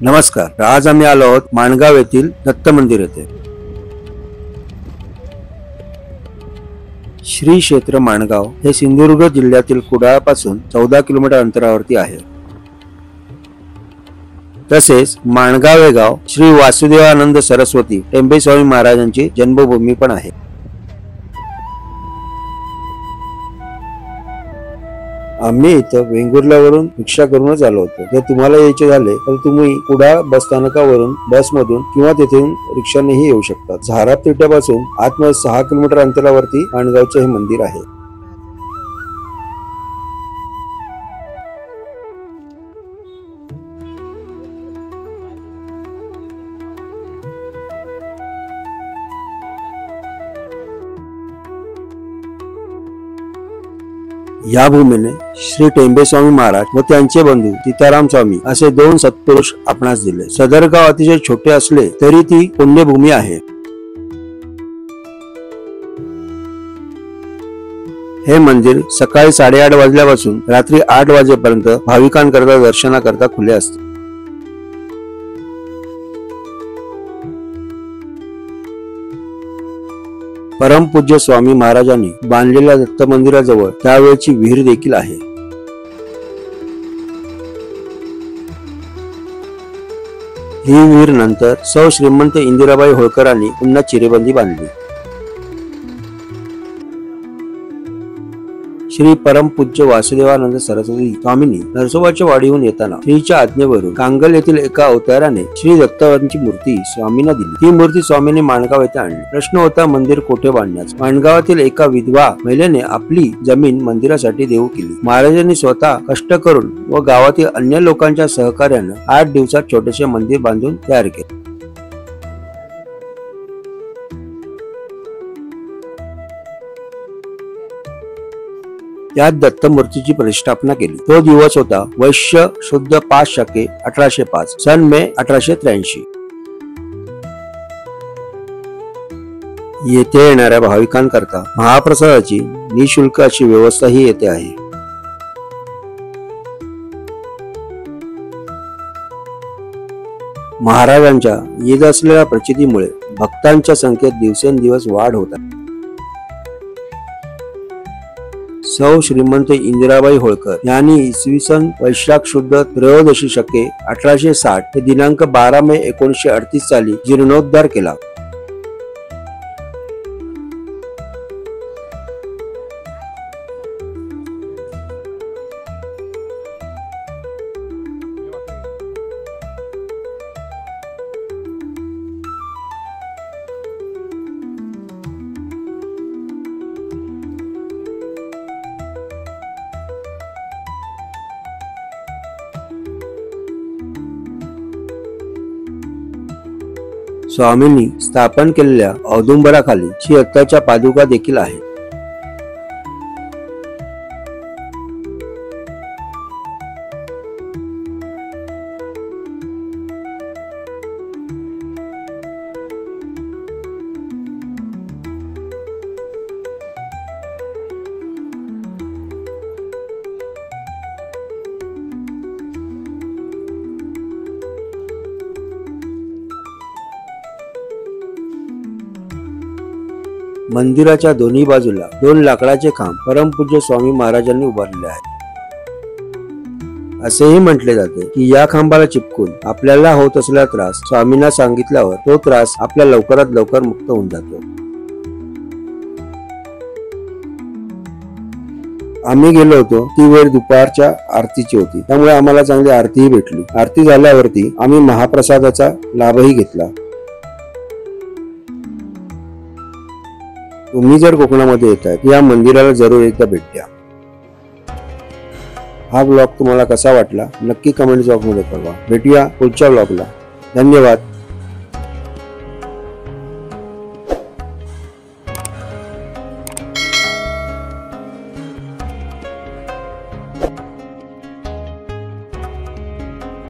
नमस्कार। आज आम्ही आलो आहोत माणगाव येथील दत्त मंदिर येथे। श्री क्षेत्र माणगाव हे सिंधुदुर्ग जिल्ह्यातील कुडाळ पासून 14 किलोमीटर अंतरावरती आहे। तसेच माणगाव हे गाव श्री वासुदेवानंद सरस्वती टेंबेस्वामी महाराजांची जन्मभूमी पण आहे। आम्ही इथं वेंगुर्ल्यावरून रिक्षा करूनच आलो होतो। जर तुम्हाला यायचे झाले तर तुम्ही कुडाळ बस स्थानकावरून बसमधून किंवा तेथून रिक्षानेही येऊ शकता। झाराप तिट्यापासून आतमध्ये 6 किलोमीटर अंतरावरती माणगावचे हे मंदिर आहे। या भूमीने श्री टेंबेस्वामी महाराज व त्यांचे बंधू सीताराम स्वामी असे 2 सत्पुरुष आपणास दिले। सदर गाव अतिशय छोटे असले तरी ती पुण्यभूमी आहे। हे मंदिर सकाळी 8:30 वाजल्यापासून रात्री 8 वाजेपर्यंत भाविकांकरता दर्शनाकरता खुले असते। परमपूज्य स्वामी महाराजांनी बांधलेल्या दत्त मंदिराजवळ त्यावेळची विहीर देखील आहे। ही विहीर नंतर सौ श्रीमंत इंदिराबाई होळकरांनी पुन्हा चिरेबंदी बांधली। श्री परमपूज्य वासुदेवानंद सरस्वती स्वामींनी नरसोबाच्या वाडीहून येताना श्रीच्या आज्ञेवरून कांगल येथील एका अवताराने श्री दत्तांची मूर्ती स्वामींना दिली। ती मूर्ती स्वामींनी माणगाव येथे आणली। प्रश्न होता मंदिर कोठे बांधण्याचा। माणगावातील एका विधवा महिलेने आपली जमीन मंदिरासाठी देऊ केली। महाराजांनी स्वतः कष्ट करून व गावातील अन्य लोकांच्या सहकार्याने 8 दिवसात छोटेसे मंदिर बांधून तयार केले। त्यात दत्त मूर्तीची प्रतिष्ठापना केली। तो दिवस होता वैश्य शुद्ध 5 शके 1805 सन मे 1883। येथे येणाऱ्या भाविकांकरता महाप्रसादाची निःशुल्क अशी व्यवस्था ही येथे आहे। महाराजांच्या येत असलेल्या प्रचितीमुळे भक्तांच्या संख्येत दिवसेंदिवस वाढ होत आहे। सौ श्रीमंत इंदिराबाई होळकर यांनी इसवी सन वैशाख शुद्ध 13 शके 1860 हे दिनांक 12 मे 1938 साली जीर्णोद्धार केला। स्वामींनी स्थापन केलेल्या औदुंबराखाली श्री दत्ताच्या पादुका देखील आहे। मंदिराच्या दोन्ही बाजूला 2 लाकडाचे खांब परमपूज्य स्वामी महाराजांनी उभारले आहेत। असेही म्हटले जाते की या खांबाला चिपकून आपल्याला होत असलेला त्रास स्वामींना सांगितल्यावर तो त्रास आपल्या लवकरात लवकर मुक्त होऊन जातो। आम्ही गेलो होतो ती वेळ दुपारच्या आरतीची होती, त्यामुळे आम्हाला चांगली आरतीही भेटली। आरती झाल्यावरती आम्ही महाप्रसादाचा लाभही घेतला। तुम्ही जर कोकणामध्ये येताय या मंदिराला जरूर एकदा भेट द्या। हा ब्लॉग तुम्हाला कसा वाटला नक्की कमेंट बॉक्समध्ये कळवा। भेटूया पुढच्या ब्लॉगला। धन्यवाद।